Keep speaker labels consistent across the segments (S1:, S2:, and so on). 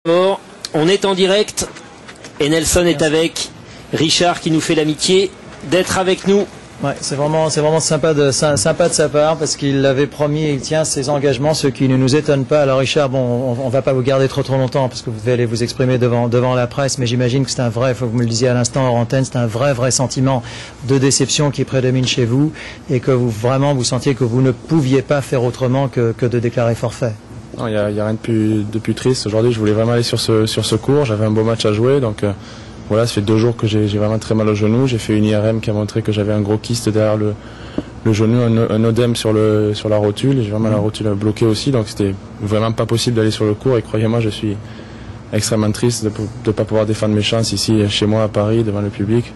S1: On est en direct et Nelson est avec Richard qui nous fait l'amitié d'être avec nous.
S2: Ouais, c'est vraiment sympa de sa part parce qu'il l'avait promis et il tient ses engagements, ce qui ne nous étonne pas. Alors Richard, bon, on va pas vous garder trop longtemps parce que vous devez aller vous exprimer devant la presse, mais j'imagine que c'est un vrai, faut que vous me le disiez à l'instant hors antenne, c'est un vrai sentiment de déception qui prédomine chez vous et que vous sentiez que vous ne pouviez pas faire autrement que de déclarer forfait.
S3: Non, il y a rien de plus triste. Aujourd'hui, je voulais vraiment aller sur ce cours. J'avais un beau match à jouer, donc voilà, ça fait 2 jours que j'ai vraiment très mal au genou. J'ai fait une IRM qui a montré que j'avais un gros kyste derrière le genou, un œdème sur la rotule. J'ai vraiment la rotule bloquée aussi, donc c'était vraiment pas possible d'aller sur le cours. Et croyez-moi, je suis extrêmement triste de ne pas pouvoir défendre mes chances ici, chez moi à Paris, devant le public.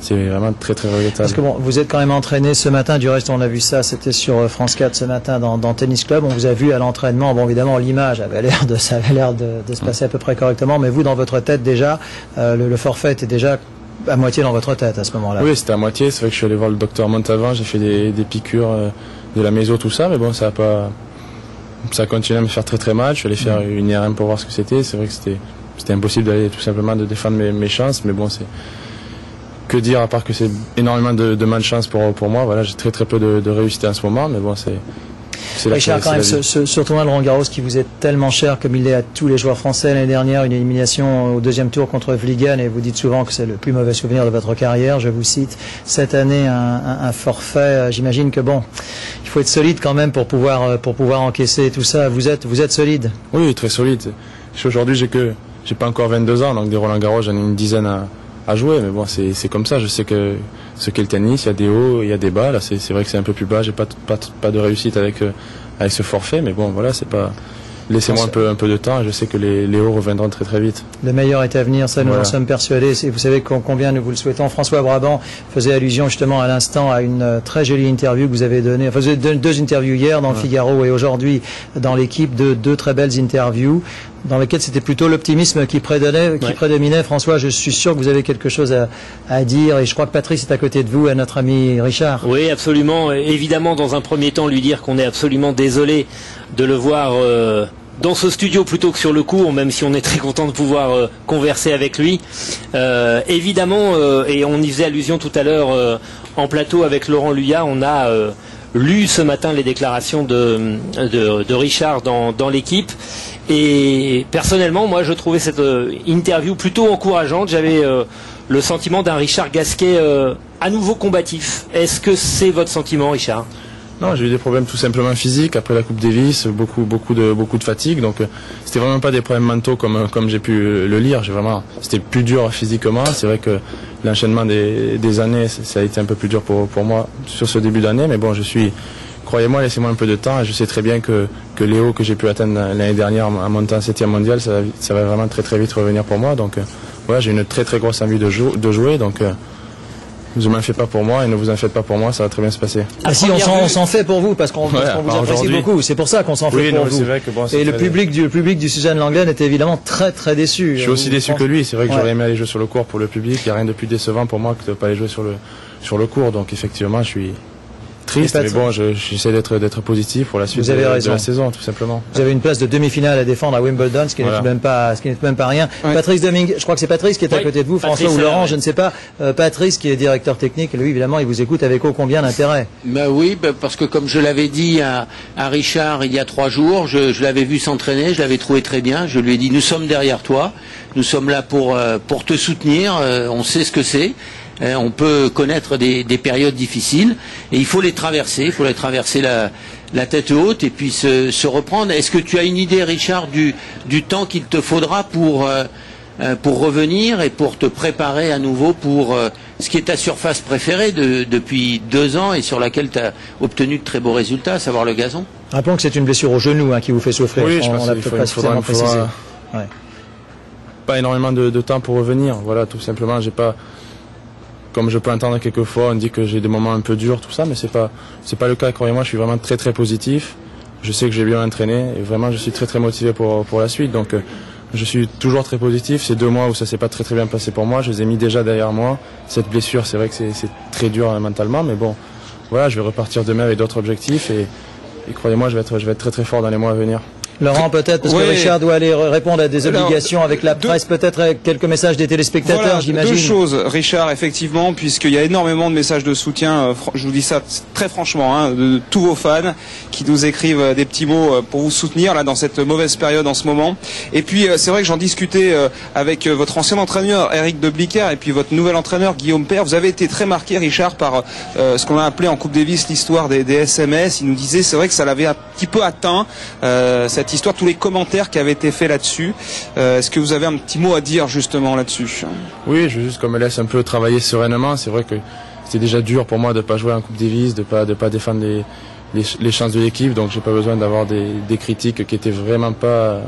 S3: C'est vraiment très regrettable.
S2: Parce que bon, vous êtes quand même entraîné ce matin, du reste on a vu ça, c'était sur France 4 ce matin dans Tennis Club, on vous a vu à l'entraînement, bon évidemment l'image avait l'air de se passer à peu près correctement, mais vous dans votre tête déjà, le forfait était déjà à moitié dans votre tête à ce moment-là.
S3: Oui, c'était à moitié, c'est vrai que je suis allé voir le docteur Montavant, j'ai fait des piqûres de la méso, tout ça, mais bon ça a continué à me faire très mal, je suis allé faire une IRM pour voir ce que c'était, c'est vrai que c'était impossible d'aller tout simplement de défendre mes chances, mais bon c'est... Que dire à part que c'est énormément de malchance pour moi. Voilà, j'ai très peu de réussite en ce moment, mais bon, c'est
S2: Richard, quand même, ce tournoi de Roland-Garros qui vous est tellement cher, comme il est à tous les joueurs français l'année dernière, une élimination au 2e tour contre Vliegen, et vous dites souvent que c'est le plus mauvais souvenir de votre carrière, je vous cite. Cette année, un forfait, j'imagine que bon, il faut être solide quand même pour pouvoir encaisser tout ça. Vous êtes solide?
S3: Oui, très solide. Aujourd'hui, j'ai pas encore 22 ans, donc des Roland-Garros, j'en ai une dizaine à jouer, mais bon, c'est comme ça. Je sais que ce qu'est le tennis, il y a des hauts, il y a des bas. Là, c'est vrai que c'est un peu plus bas. J'ai pas de réussite avec ce forfait, mais bon, voilà, c'est pas. Laissez-moi un peu de temps et je sais que les hauts reviendront très vite.
S2: Le meilleur est à venir, ça nous en sommes persuadés. Et vous savez combien nous vous le souhaitons. François Brabant faisait allusion justement à l'instant à une très jolie interview que vous avez donnée. Enfin, vous avez donné 2 interviews hier dans le Figaro et aujourd'hui dans l'équipe, 2 très belles interviews dans lesquelles c'était plutôt l'optimisme qui prédominait. François, je suis sûr que vous avez quelque chose à dire et je crois que Patrice est à côté de vous, à notre ami Richard.
S1: Oui, absolument. Évidemment, dans un premier temps, lui dire qu'on est absolument désolé de le voir dans ce studio plutôt que sur le cours, même si on est très content de pouvoir converser avec lui. Évidemment, et on y faisait allusion tout à l'heure en plateau avec Laurent Luyat, on a lu ce matin les déclarations de Richard dans l'équipe. Et personnellement, moi, je trouvais cette interview plutôt encourageante. J'avais le sentiment d'un Richard Gasquet à nouveau combatif. Est-ce que c'est votre sentiment, Richard?
S3: Non, j'ai eu des problèmes tout simplement physiques après la Coupe Davis, beaucoup de fatigue. Donc c'était vraiment pas des problèmes mentaux comme j'ai pu le lire. C'était plus dur physiquement. C'est vrai que l'enchaînement des années, ça a été un peu plus dur pour moi sur ce début d'année. Mais bon, croyez-moi, laissez-moi un peu de temps et je sais très bien que les hauts que j'ai pu atteindre l'année dernière en montant 7e mondial, ça va vraiment très vite revenir pour moi. Donc voilà, j'ai une très grosse envie de jouer. Donc ne m'en faites pas pour moi et ne vous en faites pas pour moi, ça va très bien se passer.
S2: Ah si, on s'en fait pour vous parce qu'on vous apprécie beaucoup, c'est pour ça qu'on s'en fait pour vous.
S3: C'est vrai que bon,
S2: et le public du Suzanne Lenglen était évidemment très déçu.
S3: Je suis aussi déçu que lui, c'est vrai que j'aurais aimé aller jouer sur le court pour le public, il n'y a rien de plus décevant pour moi que de ne pas aller jouer sur le court, donc effectivement je suis triste, mais bon, j'essaie d'être positif pour la suite de la saison, tout simplement.
S2: Vous avez une place de demi-finale à défendre à Wimbledon, ce qui n'est même pas rien. Ouais. Patrice Domingue, je crois que c'est Patrice qui est à côté de vous, François ou Laurent, je ne sais pas. Patrice qui est directeur technique, lui évidemment, il vous écoute avec ô combien d'intérêt.
S4: Oui, parce que comme je l'avais dit à Richard il y a 3 jours, je l'avais vu s'entraîner, je l'avais trouvé très bien. Je lui ai dit, nous sommes derrière toi, nous sommes là pour te soutenir, on sait ce que c'est. On peut connaître des périodes difficiles et il faut les traverser, la tête haute et puis se reprendre. Est-ce que tu as une idée, Richard, du temps qu'il te faudra pour revenir et pour te préparer à nouveau pour ce qui est ta surface préférée depuis 2 ans et sur laquelle tu as obtenu de très beaux résultats, à savoir le gazon?
S2: Rappelons que c'est une blessure au genou qui vous fait souffrir.
S3: Oui, je pense qu'il faudra pas énormément de temps pour revenir. Voilà, tout simplement, comme je peux entendre quelquefois, on dit que j'ai des moments un peu durs, tout ça, mais c'est pas le cas. Croyez-moi, je suis vraiment très positif. Je sais que j'ai bien entraîné et vraiment, je suis très motivé pour la suite. Donc, je suis toujours très positif. Ces 2 mois où ça s'est pas très bien passé pour moi, je les ai mis déjà derrière moi. Cette blessure, c'est vrai que c'est très dur mentalement, mais bon, voilà, je vais repartir demain avec d'autres objectifs et croyez-moi, je vais être très fort dans les mois à venir.
S2: Laurent, peut-être, parce que Richard doit aller répondre à des obligations avec la presse, peut-être quelques messages des téléspectateurs,
S5: voilà,
S2: j'imagine.
S5: Deux choses, Richard, effectivement, puisqu'il y a énormément de messages de soutien, je vous dis ça très franchement, hein, de tous vos fans qui nous écrivent des petits mots pour vous soutenir là dans cette mauvaise période en ce moment. Et puis c'est vrai que j'en discutais avec votre ancien entraîneur Eric de Blicker et puis votre nouvel entraîneur Guillaume Père. Vous avez été très marqué, Richard, par ce qu'on a appelé en Coupe Davis l'histoire des SMS. Il nous disait, c'est vrai que ça l'avait un petit peu atteint, cette histoire, tous les commentaires qui avaient été faits là-dessus. Est-ce que vous avez un petit mot à dire justement là-dessus?
S3: Oui, je veux juste qu'on me laisse un peu travailler sereinement. C'est vrai que c'était déjà dur pour moi de pas jouer en Coupe Davis, de pas défendre les chances de l'équipe, donc j'ai pas besoin d'avoir des critiques qui étaient vraiment pas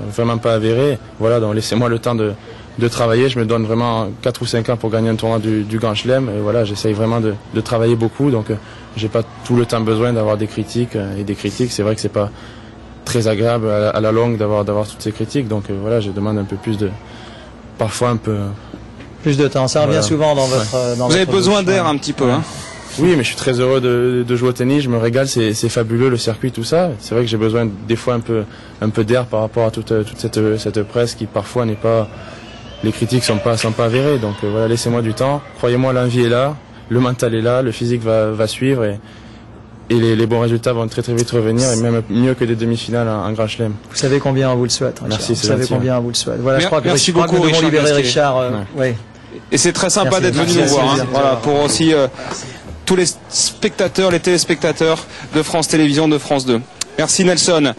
S3: avérées. Voilà, donc laissez-moi le temps de travailler. Je me donne vraiment 4 ou 5 ans pour gagner un tournoi du Grand Chelem. Et voilà, j'essaye vraiment de travailler beaucoup, donc j'ai pas tout le temps besoin d'avoir des critiques et des critiques. C'est vrai que c'est pas très agréable à la longue d'avoir toutes ces critiques, donc voilà, je demande un peu plus parfois un peu
S2: plus de temps. Ça revient souvent dans votre.
S5: Vous avez besoin d'air un petit peu, hein.
S3: Oui, mais je suis très heureux de jouer au tennis. Je me régale, c'est fabuleux le circuit, tout ça. C'est vrai que j'ai besoin des fois un peu d'air par rapport à toute cette presse qui parfois n'est pas. Les critiques sont pas avérées. Donc voilà, laissez-moi du temps. Croyez-moi, l'envie est là, le mental est là, le physique va suivre et les bons résultats vont très vite revenir, et même mieux que des demi-finales en Grand Chelem.
S2: Vous savez combien on vous le souhaite, Richard.
S3: Merci,
S2: vous savez combien on vous le souhaite. Voilà, je crois que
S5: beaucoup,
S2: nous devons libérer Richard.
S5: Ouais. Et c'est très sympa d'être venu nous voir. Hein. Voilà, pour aussi tous les spectateurs, les téléspectateurs de France Télévisions, de France 2. Merci Nelson.